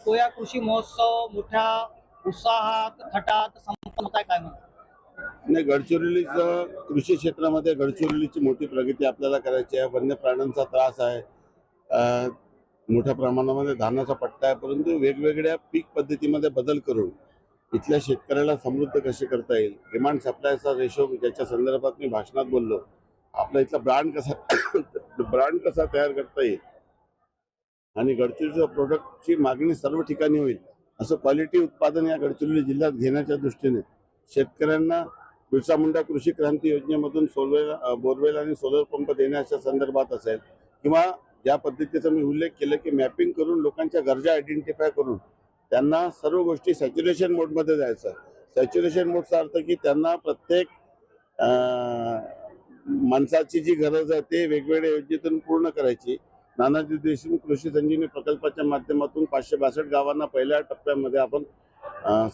कोया कृषी महोत्सव मोठ्या उत्साहात थाटात संपन्न होत आहे, काय म्हणतात? नाही, गडचिरोलीचं कृषी क्षेत्रामध्ये गडचिरोलीची मोठी प्रगती आपल्याला करायची आहे. वन्य प्राण्यांचा त्रास आहे, मोठ्या प्रमाणामध्ये धानाचा पट्टा आहे, परंतु वेगवेगळ्या पीक पद्धतीमध्ये बदल करून इथल्या शेतकऱ्याला समृद्ध कसे करता येईल, डिमांड सप्लायचा रेशो ज्याच्या संदर्भात मी भाषणात बोललो, आपला इथला ब्रँड कसा तयार करता येईल आणि गडचिरोलीच्या प्रोडक्टची मागणी सर्व ठिकाणी होईल असं क्वालिटी उत्पादन या गडचिरोली जिल्ह्यात घेण्याच्या दृष्टीने शेतकऱ्यांना बिरसा मुंडा कृषी क्रांती योजनेमधून बोरवेल आणि सोलर पंप देण्याच्या संदर्भात असेल किंवा ज्या पद्धतीचा मी उल्लेख केला की मॅपिंग करून लोकांच्या गरजा आयडेंटिफाय करून त्यांना सर्व गोष्टी सॅच्युरेशन मोडमध्ये जायचं. सॅच्युरेशन मोडचा अर्थ की त्यांना प्रत्येक माणसाची जी गरज आहे ते वेगवेगळ्या योजनेतून पूर्ण करायची. नानाजी देशमुख कृषी संजीवनी प्रकल्पाच्या माध्यमातून 562 गावांना पहिल्या टप्प्यामध्ये आपण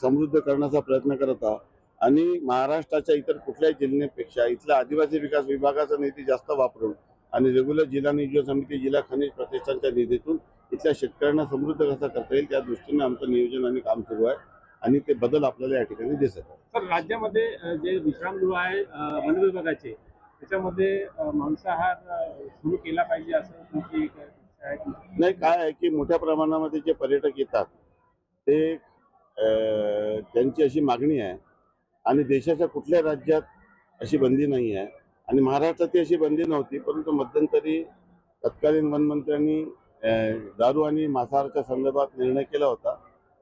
समृद्ध करण्याचा प्रयत्न करत आहोत आणि महाराष्ट्राच्या इतर कुठल्याही जिल्ह्यापेक्षा इथल्या आदिवासी विकास विभागाचा निधी जास्त वापरून आणि रेग्युलर जिल्हा नियोजन समिती, जिल्हा खनिज प्रतिष्ठानच्या निधीतून इथल्या शेतकऱ्यांना समृद्ध कसा करता येईल त्या दृष्टीने आमचं नियोजन आणि काम सुरू आहे आणि ते बदल आपल्याला या ठिकाणी दिसत आहे. तर राज्यामध्ये जे विश्रामगृह आहे वन विभागाचे, त्याच्यामध्ये मांसाहार सुरू केला पाहिजे असं तुमची इच्छा आहे? नाही, काय आहे की मोठ्या प्रमाणामध्ये जे पर्यटक येतात ते त्यांची अशी मागणी आहे आणि देशाच्या कुठल्या राज्यात अशी बंदी नाही आहे आणि महाराष्ट्रात अशी बंदी नव्हती, परंतु मध्यंतरी तत्कालीन वनमंत्र्यांनी दारू आणि मांसाहाराच्या संदर्भात निर्णय केला होता.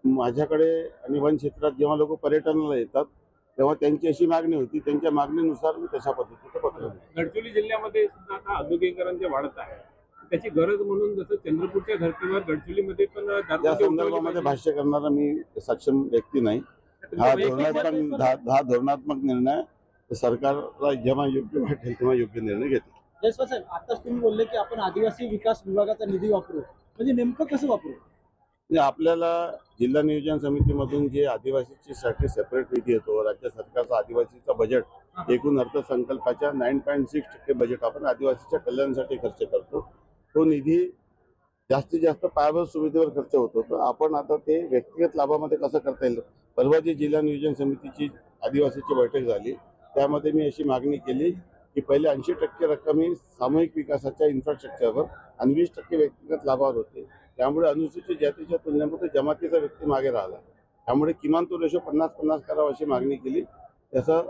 माझ्याकडे आणि वन क्षेत्रात जेव्हा लोक पर्यटनाला येतात तेव्हा त्यांची अशी मागणी होती, त्यांच्या मागणीनुसार मी तशा पद्धतीचं पत्र दिलं. गडचिरोली जिल्ह्यामध्ये सुद्धा आता औद्योगिकरण जे वाढत आहे त्याची गरज म्हणून जसं चंद्रपूरच्या धर्तीवर गडचिरोलीमध्ये पण त्या संदर्भामध्ये भाष्य करणारा मी सक्षम व्यक्ती नाही. हा धोरणात्मक निर्णय सरकारला जेव्हा योग्य वाटेल तेव्हा योग्य निर्णय घेतील. जयस्वाल साहेब, आताच तुम्ही बोलले की आपण आदिवासी विकास विभागाचा निधी वापरू, म्हणजे नेमकं कसं वापरू? आपल्याला जिल्हा नियोजन समितीमधून जे आदिवासीसाठी सेपरेट निधी येतो, राज्य सरकारचा आदिवासीचा बजेट एकूण अर्थसंकल्पाच्या 9.6% बजेट आपण आदिवासीच्या कल्याणासाठी खर्च करतो. तो निधी जास्तीत जास्त पायाभूत सुविधेवर खर्च होतो. तर आपण आता ते व्यक्तिगत लाभामध्ये कसं करता येईल. परवा जी जिल्हा नियोजन समितीची आदिवासीची बैठक झाली त्यामध्ये मी अशी मागणी केली की पहिले 80% रक्कम ही सामूहिक विकासाच्या इन्फ्रास्ट्रक्चरवर आणि 20% व्यक्तिगत लाभावर होते. त्यामुळे अनुसूचित जातीच्या तुलनेमध्ये जमातीचा व्यक्ती मागे राहिला. त्यामुळे किमान तो रेशो 50-50 करावा अशी मागणी केली. त्याचा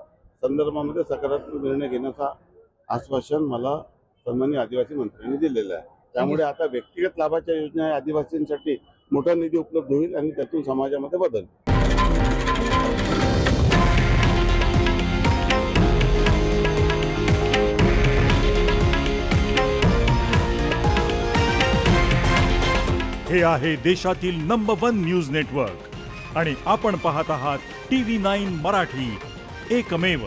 संदर्भामध्ये सकारात्मक निर्णय घेण्याचा आश्वासन मला सन्माननीय आदिवासी मंत्र्यांनी दिलेलं आहे. त्यामुळे आता व्यक्तिगत लाभाच्या योजना आदिवासींसाठी मोठा निधी उपलब्ध होईल आणि त्यातून समाजामध्ये बदल. हे आहे देशातील नंबर 1 न्यूज नेटवर्क आणि आपण पाहत आहात TV9 मराठी, एकमेव.